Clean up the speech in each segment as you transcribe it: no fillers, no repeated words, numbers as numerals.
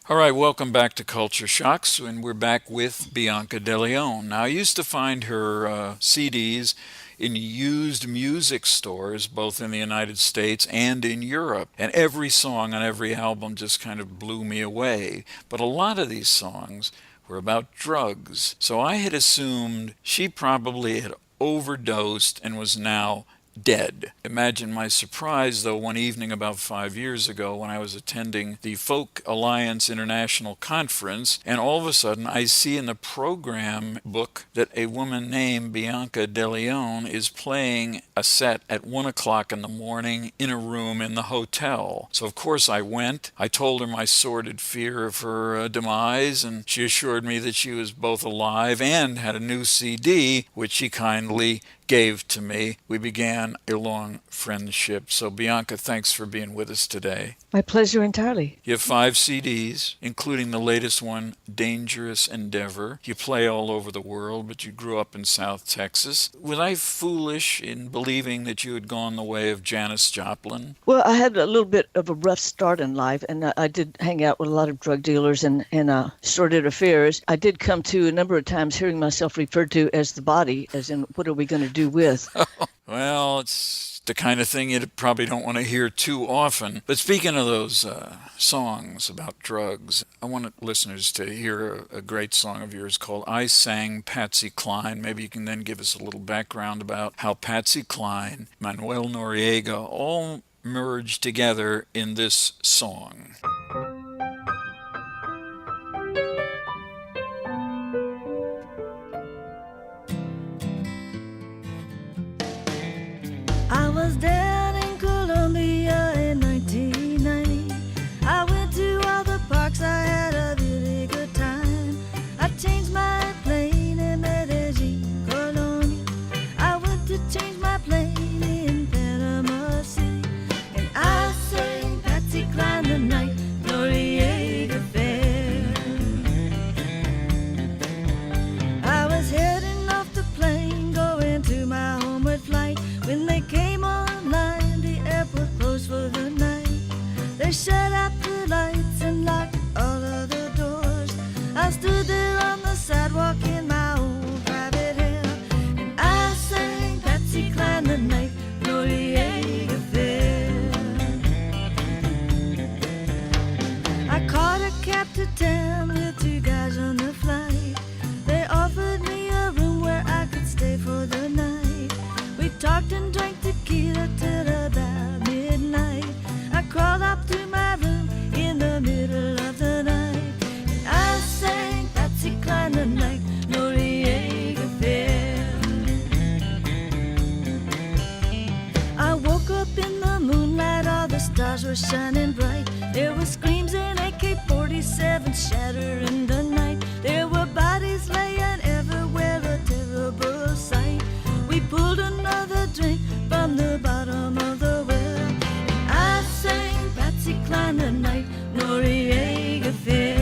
All right, welcome back to Culture Shocks, and we're back with Bianca De Leon. Now, I used to find her CDs in used music stores, both in the United States and in Europe, and every song on every album just kind of blew me away. But a lot of these songs were about drugs, so I had assumed she probably had overdosed and was now dead. Imagine my surprise, though, one evening about 5 years ago when I was attending the Folk Alliance International Conference, and all of a sudden I see in the program book that a woman named Bianca De Leon is playing a set at 1 o'clock in the morning in a room in the hotel. So of course I went. I told her my sordid fear of her demise, and she assured me that she was both alive and had a new CD, which she kindly gave to me. We began a long friendship. So Bianca, thanks for being with us today. My pleasure entirely. You have 5 CDs, including the latest one, Dangerous Endeavor. You play all over the world, but you grew up in South Texas. Was I foolish in believing that you had gone the way of Janis Joplin? Well, I had a little bit of a rough start in life, and I did hang out with a lot of drug dealers and sordid affairs. I did come to a number of times hearing myself referred to as the body, as in, what are we going to do with? Well, it's the kind of thing you probably don't want to hear too often. But speaking of those songs about drugs, I want listeners to hear a great song of yours called I Sang Patsy Cline. Maybe you can then give us a little background about how Patsy Cline, Manuel Noriega, all merged together in this song. I was down in Colombia in 1990. I went to all the parks, I had a really good time. I changed my plane in Medellin, Colombia. I went to change my plane in Panama City. And I sang Patsy Cline the night Noriega Fair. I was heading off the plane, going to my homeward flight. When they came online, the airport closed for the night. They shut out the lights and locked all of the doors. I stood there on the sidewalk in my own private hell, and I sang Patsy Cline the night Noriega Fair. I caught a cab to town with 2 guys on the flight. They offered me a room where I could stay for the night. We talked and drank tequila till about midnight. I crawled up to my room in the middle of the night, and I sang Patsy Cline the night Noriega Fair. I woke up in the moonlight, all the stars were shining bright. There were screams and AK-47 shattering the night. There were bodies laying everywhere, a terrible sight. We pulled another drink from the bottom of the well, and I sang Patsy Cline the night Noriega Fair.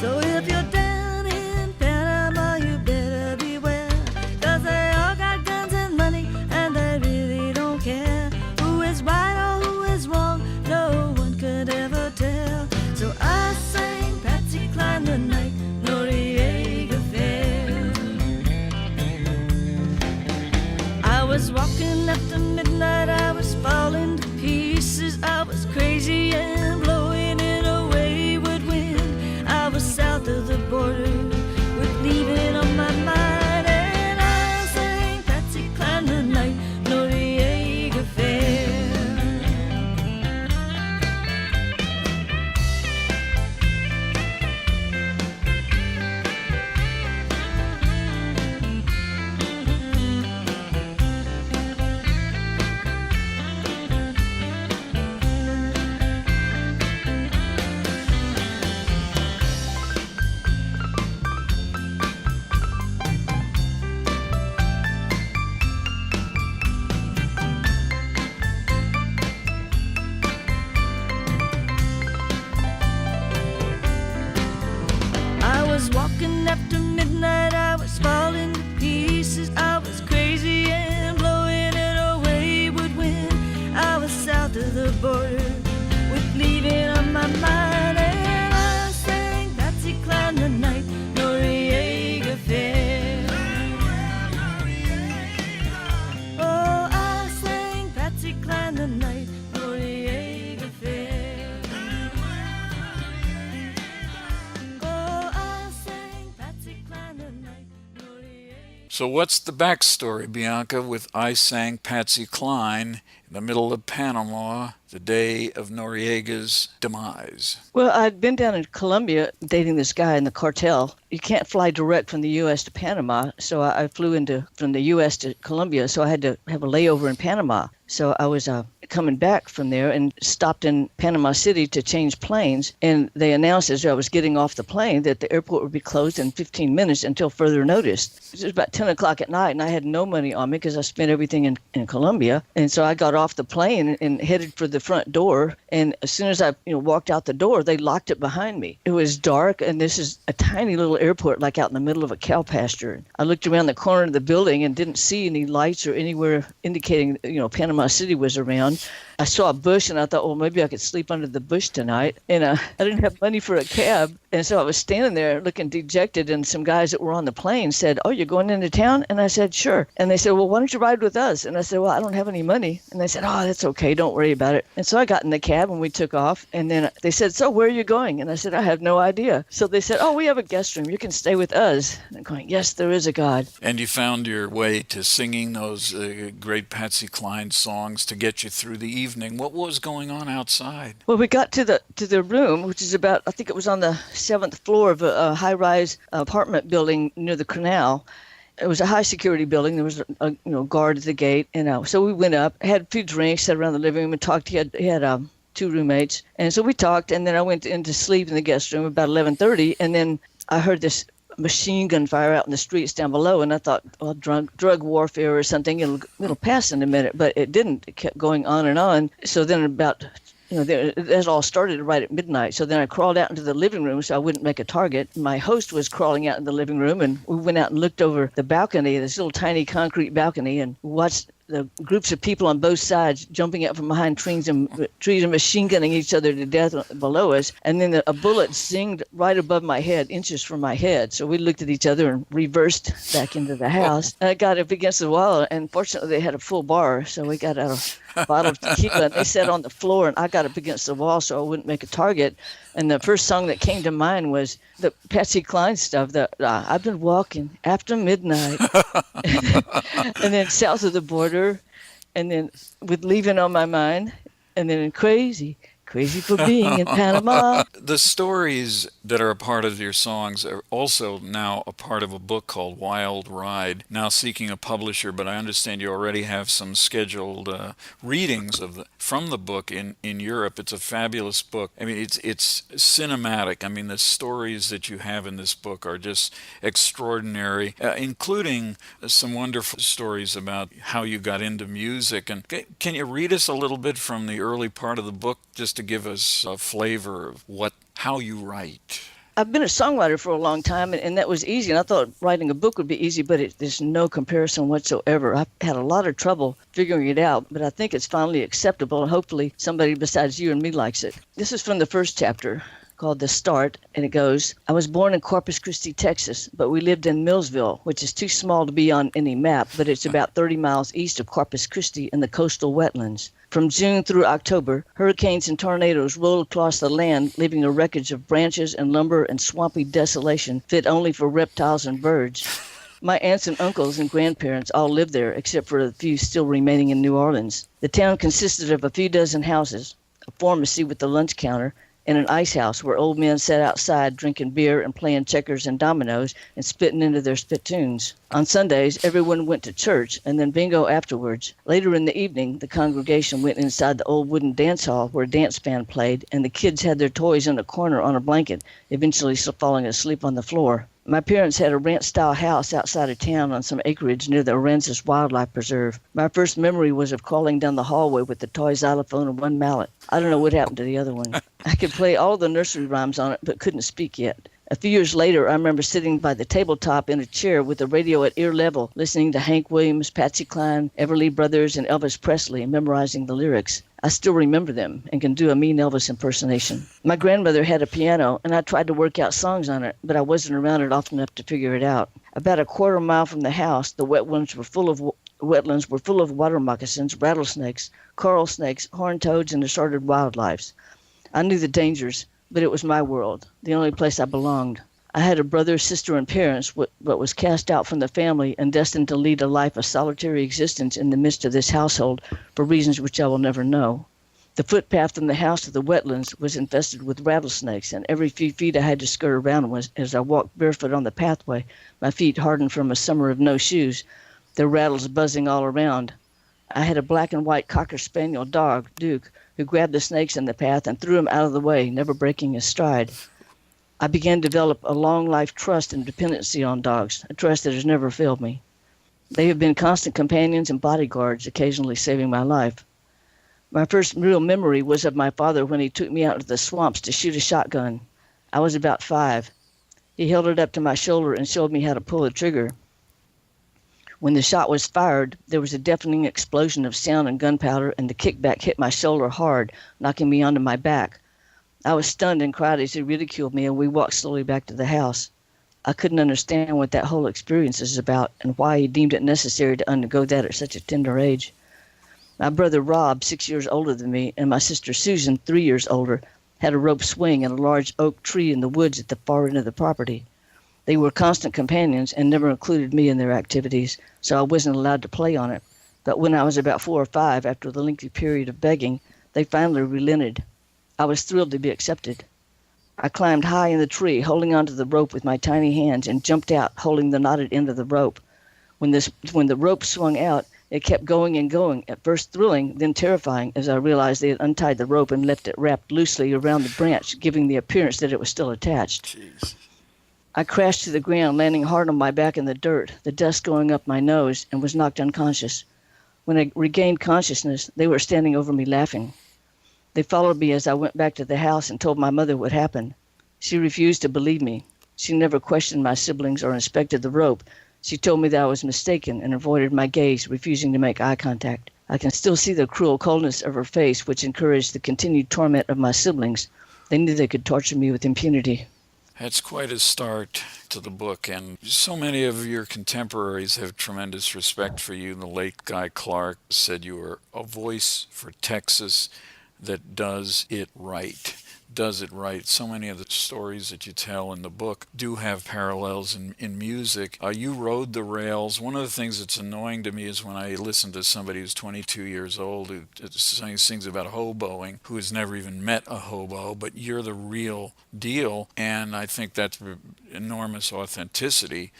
So if you're down in Panama, you better beware, 'cause they all got guns and money, and they really don't care who is right or who is wrong. No one could ever tell. So I sang Patsy Cline the night Noriega Fair. I was walking after midnight, I was falling to pieces. I was crazy and blowing in a wayward wind. I was south of the border with leaving on my mind, and I sang Patsy Cline the night Noriega Fair. was walking after midnight, I was falling to pieces. I was crazy and blowing in a wayward wind. I was south of the border with night, Noriega Fair. Oh, I sang Patsy Cline tonight, Noriega. So what's the backstory, Bianca, with I Sang Patsy Cline in the middle of Panama the day of Noriega's demise? Well, I'd been down in Colombia dating this guy in the cartel. You can't fly direct from the U.S. to Panama, so I flew from the U.S. to Colombia, so I had to have a layover in Panama. So I was coming back from there and stopped in Panama City to change planes, and they announced as I was getting off the plane that the airport would be closed in 15 minutes until further notice. It was about 10 o'clock at night, and I had no money on me because I spent everything in Colombia. And so I got off the plane and headed for the front door, and as soon as I walked out the door, they locked it behind me. It was dark, and this is a tiny little airport like out in the middle of a cow pasture. I looked around the corner of the building and didn't see any lights or anywhere indicating Panama City was around. I saw a bush, and I thought, well, maybe I could sleep under the bush tonight. And I didn't have money for a cab, and so I was standing there looking dejected, and some guys that were on the plane said, "Oh, you're going into town?" And I said, "Sure." And they said, "Well, why don't you ride with us?" And I said, "Well, I don't have any money." And they said, "Oh, that's okay. Don't worry about it." And so I got in the cab, and we took off. And then they said, "So where are you going?" And I said, "I have no idea." So they said, "Oh, we have a guest room. You can stay with us." And I'm going, "Yes, there is a God." And you found your way to singing those great Patsy Cline songs to get you through the evening. What was going on outside? Well, we got to the room, which is about, I think it was on the 7th floor of a high-rise apartment building near the canal. It was a high security building. There was a guard at the gate, and so we went up, had a few drinks, sat around the living room and talked. He had 2 roommates, and so we talked. And then I went in to sleep in the guest room about 11:30, and then I heard this machine gun fire out in the streets down below, and I thought, well, drug warfare or something, it'll pass in a minute, but it didn't. It kept going on and on. So then about that all started right at midnight. So then I crawled out into the living room so I wouldn't make a target. My host was crawling out in the living room, and we went out and looked over the balcony, this little tiny concrete balcony, and watched the groups of people on both sides jumping out from behind trees and machine gunning each other to death below us. And then a bullet zinged right above my head, inches from my head. So we looked at each other and reversed back into the house. And I got up against the wall, and fortunately they had a full bar, so we got out a bottle of tequila, and they sat on the floor, and I got up against the wall so I wouldn't make a target. And the first song that came to mind was the Patsy Cline stuff, I've been walking after midnight, and then south of the border, and then with leaving on my mind, and then crazy for being in Panama. The stories that are a part of your songs are also now a part of a book called Wild Ride, now seeking a publisher, but I understand you already have some scheduled readings from the book in Europe. It's a fabulous book. I mean, it's cinematic. I mean, the stories that you have in this book are just extraordinary, including some wonderful stories about how you got into music. And can you read us a little bit from the early part of the book, just to give us a flavor of how you write? I've been a songwriter for a long time, and that was easy. And I thought writing a book would be easy, but there's no comparison whatsoever. I've had a lot of trouble figuring it out, but I think it's finally acceptable, and hopefully somebody besides you and me likes it. This is from the first chapter, called The Start, and it goes, I was born in Corpus Christi, Texas, but we lived in Millsville, which is too small to be on any map, but it's about 30 miles east of Corpus Christi in the coastal wetlands. From June through October, hurricanes and tornadoes rolled across the land, leaving a wreckage of branches and lumber and swampy desolation fit only for reptiles and birds. My aunts and uncles and grandparents all lived there, except for a few still remaining in New Orleans. The town consisted of a few dozen houses, a pharmacy with a lunch counter, and an ice house where old men sat outside drinking beer and playing checkers and dominoes and spitting into their spittoons. On Sundays, everyone went to church and then bingo afterwards. Later in the evening, the congregation went inside the old wooden dance hall where a dance band played, and the kids had their toys in a corner on a blanket, eventually falling asleep on the floor. My parents had a ranch-style house outside of town on some acreage near the Aransas Wildlife Preserve. My first memory was of crawling down the hallway with the toy xylophone and one mallet. I don't know what happened to the other one. I could play all the nursery rhymes on it, but couldn't speak yet. A few years later, I remember sitting by the tabletop in a chair with the radio at ear level, listening to Hank Williams, Patsy Cline, Everly Brothers, and Elvis Presley, and memorizing the lyrics. I still remember them and can do a mean Elvis impersonation. My grandmother had a piano, and I tried to work out songs on it, but I wasn't around it often enough to figure it out. About a quarter mile from the house, the wetlands were full of wetlands were full of water moccasins, rattlesnakes, coral snakes, horned toads, and assorted wildlife. I knew the dangers, but it was my world, the only place I belonged. I had a brother, sister, and parents, but was cast out from the family and destined to lead a life of solitary existence in the midst of this household for reasons which I will never know. The footpath from the house to the wetlands was infested with rattlesnakes, and every few feet I had to skirt around as I walked barefoot on the pathway, my feet hardened from a summer of no shoes, the rattles buzzing all around. I had a black and white Cocker Spaniel dog, Duke, who grabbed the snakes in the path and threw him out of the way, never breaking his stride. I began to develop a long-life trust and dependency on dogs, a trust that has never failed me. They have been constant companions and bodyguards, occasionally saving my life. My first real memory was of my father when he took me out to the swamps to shoot a shotgun. I was about 5. He held it up to my shoulder and showed me how to pull the trigger. When the shot was fired, there was a deafening explosion of sound and gunpowder, and the kickback hit my shoulder hard, knocking me onto my back. I was stunned and cried as he ridiculed me, and we walked slowly back to the house. I couldn't understand what that whole experience is about and why he deemed it necessary to undergo that at such a tender age. My brother Rob, 6 years older than me, and my sister Susan, 3 years older, had a rope swing in a large oak tree in the woods at the far end of the property. They were constant companions and never included me in their activities, so I wasn't allowed to play on it. But when I was about 4 or 5, after the lengthy period of begging, they finally relented. I was thrilled to be accepted. I climbed high in the tree, holding onto the rope with my tiny hands, and jumped out, holding the knotted end of the rope. When the rope swung out, it kept going and going, at first thrilling, then terrifying, as I realized they had untied the rope and left it wrapped loosely around the branch, giving the appearance that it was still attached. Jeez. I crashed to the ground, landing hard on my back in the dirt, the dust going up my nose, and was knocked unconscious. When I regained consciousness, they were standing over me laughing. They followed me as I went back to the house and told my mother what happened. She refused to believe me. She never questioned my siblings or inspected the rope. She told me that I was mistaken and avoided my gaze, refusing to make eye contact. I can still see the cruel coldness of her face, which encouraged the continued torment of my siblings. They knew they could torture me with impunity. That's quite a start to the book, and so many of your contemporaries have tremendous respect for you. The late Guy Clark said you were a voice for Texas that does it right. So many of the stories that you tell in the book do have parallels in music. You rode the rails. One of the things that's annoying to me is when I listen to somebody who's 22 years old who sings about hoboing, who has never even met a hobo, but you're the real deal, and I think that's enormous authenticity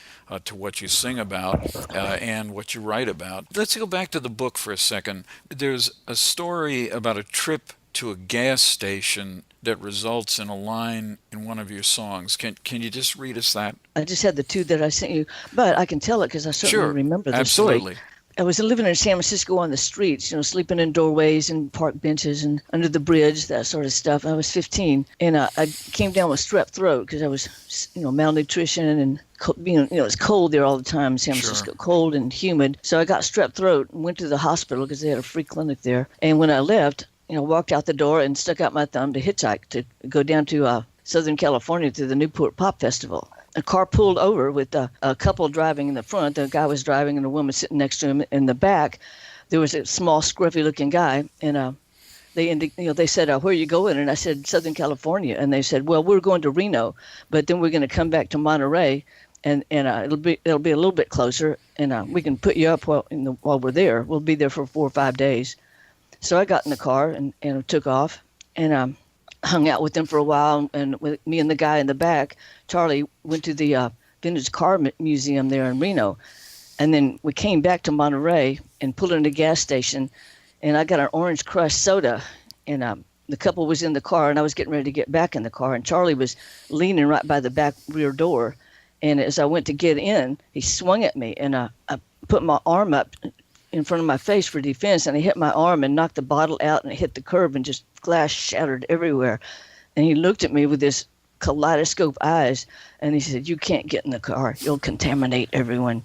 to what you sing about and what you write about. Let's go back to the book for a second. There's a story about a trip to a gas station that results in a line in one of your songs. Can you just read us that? I just had the 2 that I sent you, but I can tell it because I certainly remember the absolutely. story. I was living in San Francisco on the streets, sleeping in doorways and park benches and under the bridge, that sort of stuff. I was 15, and I came down with strep throat because I was, malnutrition and, it's cold there all the time in San Francisco, cold and humid. So I got strep throat and went to the hospital because they had a free clinic there. And when I left, walked out the door and stuck out my thumb to hitchhike to go down to Southern California to the Newport Pop Festival. A car pulled over with a couple driving in the front. The guy was driving and a woman sitting next to him in the back. There was a small, scruffy-looking guy, and they said, "Where are you going?" And I said, "Southern California." And they said, "Well, we're going to Reno, but then we're going to come back to Monterey, and it'll be a little bit closer, and we can put you up while we're there. We'll be there for 4 or 5 days." So I got in the car and took off, and hung out with them for a while. And with me and the guy in the back, Charlie, went to the vintage car museum there in Reno. And then we came back to Monterey and pulled in a gas station, and I got an orange crush soda. And the couple was in the car, and I was getting ready to get back in the car, and Charlie was leaning right by the back rear door. And as I went to get in, he swung at me, and I put my arm up in front of my face for defense, and he hit my arm and knocked the bottle out, and it hit the curb, and just glass shattered everywhere. And he looked at me with his kaleidoscope eyes, and he said, "You can't get in the car. You'll contaminate everyone."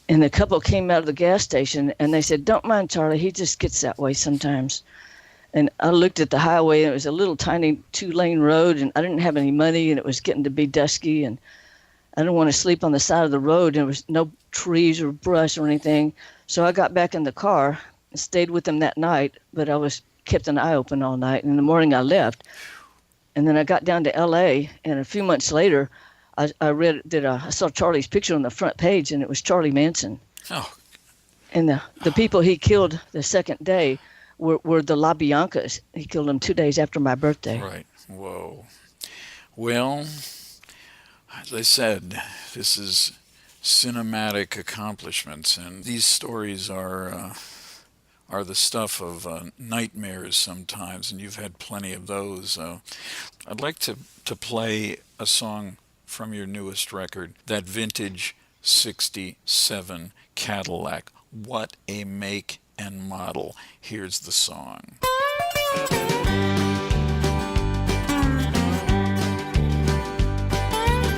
And the couple came out of the gas station, and they said, "Don't mind Charlie. He just gets that way sometimes." And I looked at the highway, and it was a little tiny 2-lane road, and I didn't have any money, and it was getting to be dusky, and I didn't want to sleep on the side of the road, and there was no trees or brush or anything. So I got back in the car and stayed with them that night, but I was kept an eye open all night. And in the morning I left. And then I got down to L.A., and a few months later, I read that I saw Charlie's picture on the front page, and it was Charlie Manson. Oh, And the people he killed the second day were the La Biancas. He killed them 2 days after my birthday. right. Whoa. Well, as I said, this is cinematic accomplishments, and these stories are the stuff of nightmares sometimes, and you've had plenty of those. I'd like to play a song from your newest record, that vintage 67 Cadillac. What a make and model. Here's the song.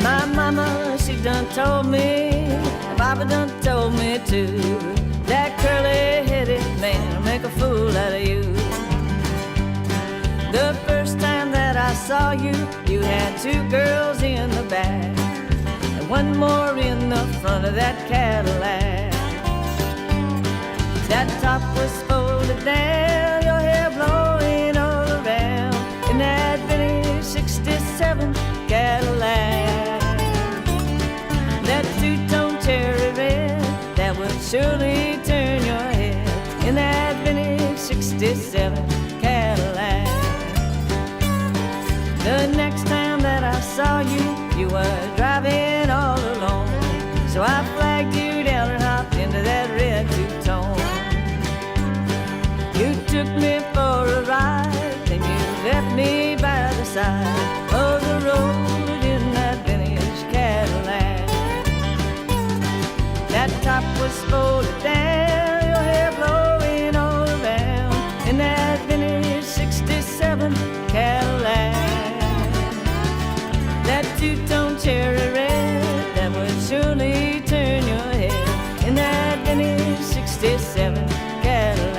My mama, she done told me, and Papa done told me too, that curly-headed man will make a fool out of you. The first time that I saw you, you had two girls in the back, and one more in the front of that Cadillac. That top was folded down, your hair blowing all around, in that vintage 67 Cadillac. That two-tone cherry red, that would surely turn your head, in that vintage 67 Cadillac. The next time that I saw you, you were driving all alone, so I flagged you down and hopped into that red two-tone. You took me for a ride, then you left me by the side of the road in that vintage Cadillac. That top was folded down, your hair blowing all around, in that vintage 67 Cadillac. That two-tone cherry red, that would surely turn your head, in that vintage 67 Cadillac.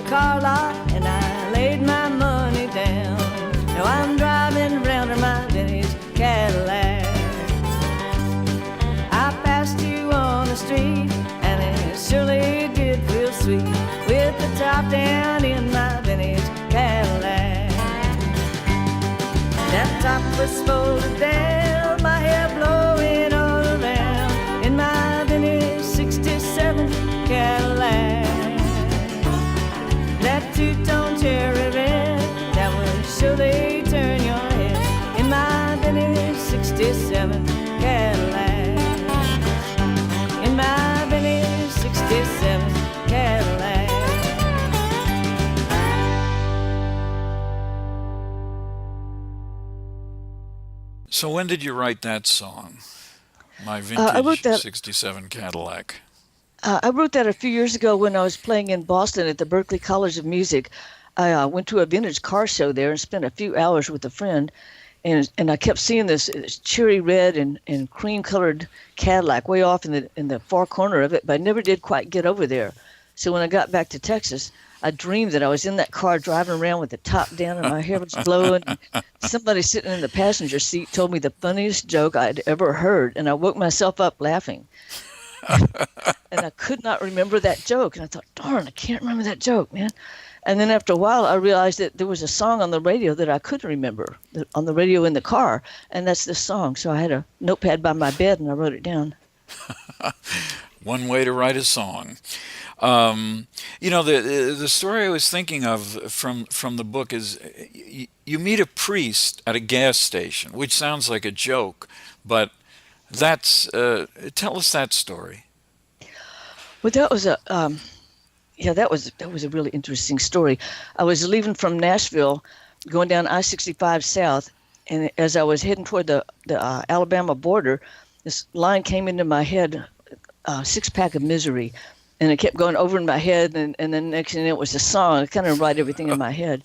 Car lot and I laid my money down. Now I'm driving around in my vintage Cadillac. I passed you on the street and it surely did feel sweet, with the top down in my vintage Cadillac. That top was folded down, my hair blowing all around, in my vintage 67 Cadillac. That two-tone cherry red, that would surely turn your head, in my vintage 67 Cadillac. In my vintage 67 Cadillac. So when did you write that song? My I wrote vintage that. 67 Cadillac. I wrote that a few years ago when I was playing in Boston at the Berklee College of Music. I went to a vintage car show there and spent a few hours with a friend, and I kept seeing this cherry red and cream colored Cadillac way off in the far corner of it, but I never did quite get over there. So when I got back to Texas, I dreamed that I was in that car driving around with the top down and my hair was blowing. Somebody sitting in the passenger seat told me the funniest joke I'd ever heard, and I woke myself up laughing. And I could not remember that joke. And I thought, darn, I can't remember that joke, man. And then after a while, I realized that there was a song on the radio that I couldn't remember, on the radio in the car, and that's this song. So I had a notepad by my bed, and I wrote it down. One way to write a song. The story I was thinking of from the book is you meet a priest at a gas station, which sounds like a joke, but that's tell us that story. Well, that was a really interesting story. I was leaving from Nashville, going down I-65 south, and as I was heading toward the Alabama border, this line came into my head, Six Pack of Misery, and it kept going over in my head, and then next thing it was a song. I kind of write everything in my head,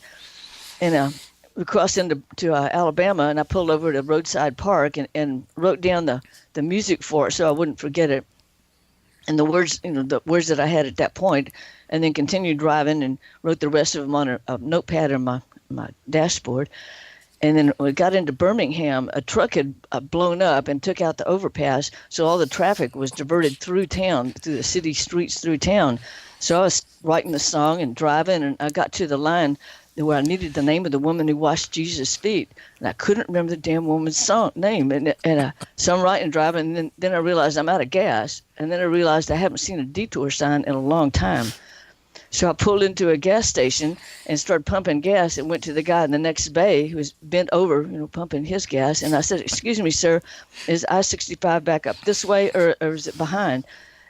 and we crossed into Alabama, and I pulled over at a roadside park and wrote down the music for it so I wouldn't forget it. And the words that I had at that point, and then continued driving and wrote the rest of them on a notepad on my dashboard. And then when we got into Birmingham, a truck had blown up and took out the overpass, so all the traffic was diverted through town, through the city streets through town. So I was writing the song and driving, and I got to the line where I needed the name of the woman who washed Jesus' feet, and I couldn't remember the damn woman's name. So I'm writing and driving, and then I realized I'm out of gas, and then I realized I haven't seen a detour sign in a long time. So I pulled into a gas station and started pumping gas and went to the guy in the next bay who was bent over, pumping his gas. And I said, "Excuse me, sir, is I-65 back up this way or is it behind?"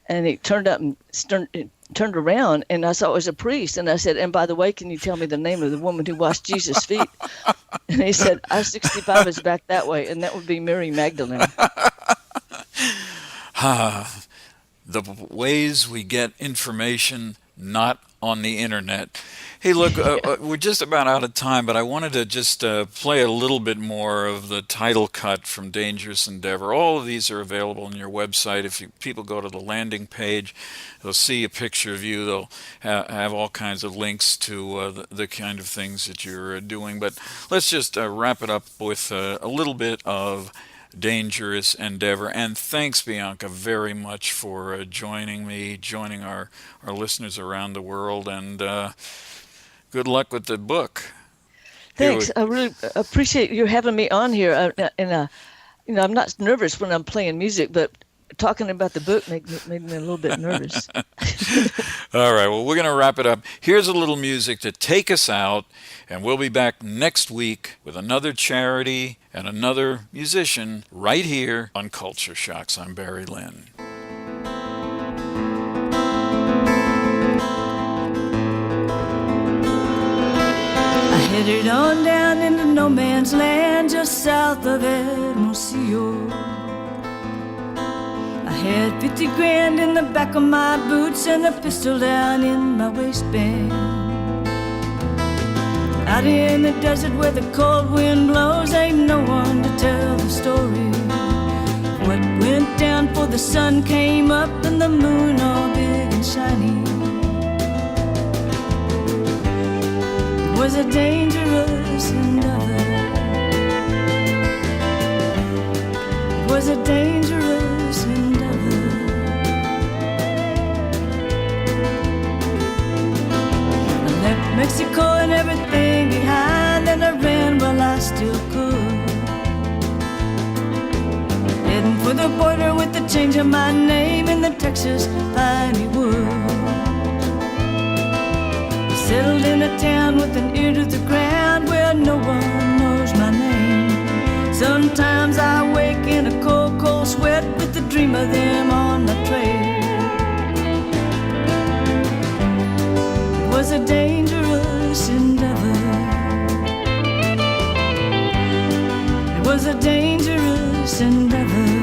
And he turned up and turned around, and I saw it was a priest. And I said, "And by the way, can you tell me the name of the woman who washed Jesus' feet?" And he said, "I-65 is back that way, and that would be Mary Magdalene." The ways we get information not on the internet. Hey, look, we're just about out of time, but I wanted to just play a little bit more of the title cut from Dangerous Endeavor. All of these are available on your website. If people go to the landing page, they'll see a picture of you. They'll have all kinds of links to the kind of things that you're doing. But let's just wrap it up with a little bit of Dangerous Endeavor. And thanks, Bianca, very much for joining our listeners around the world, and good luck with the book. Thanks. I really appreciate you having me on here. I'm not nervous when I'm playing music, but talking about the book made me a little bit nervous. All right, well, we're going to wrap it up. Here's a little music to take us out, and we'll be back next week with another charity and another musician right here on Culture Shocks. I'm Barry Lynn. I headed on down into no man's land just south of Hermosillo. I had 50 grand in the back of my boots and a pistol down in my waistband. Out in the desert where the cold wind blows, ain't no one to tell the story. What went down for the sun came up and the moon all big and shiny. It was a dangerous endeavor. It was a dangerous endeavor. I left Mexico and everything behind, and I ran while I still could, heading for the border with the change of my name in the Texas piney wood. Settled in a town with an ear to the ground where no one knows my name. Sometimes I wake in a cold, cold sweat with the dream of them on my trail. It was a dangerous endeavor. It was a dangerous endeavor.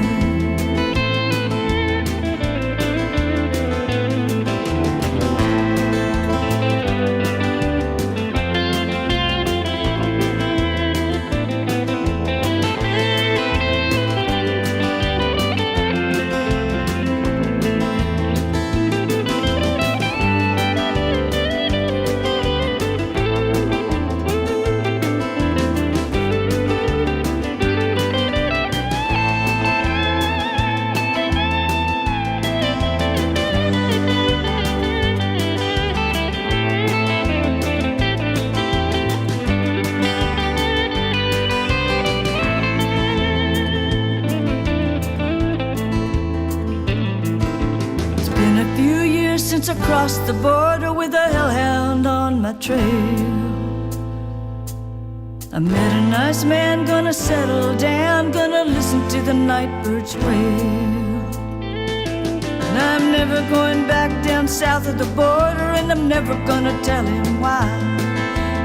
Across the border with a hellhound on my trail. I met a nice man, gonna settle down, gonna listen to the night birds wail. And I'm never going back down south of the border, and I'm never gonna tell him why.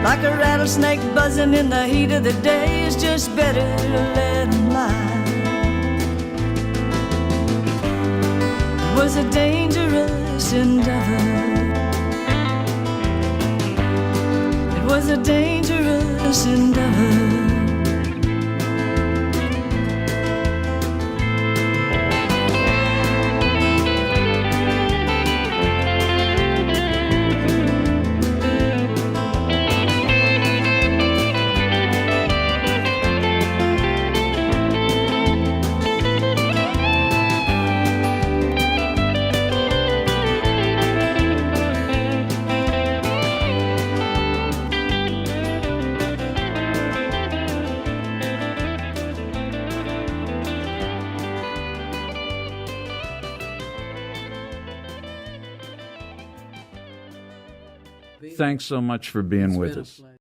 Like a rattlesnake buzzing in the heat of the day, it's just better to let him lie. It was a dangerous endeavor. It was a dangerous endeavor. Thanks so much for being with us.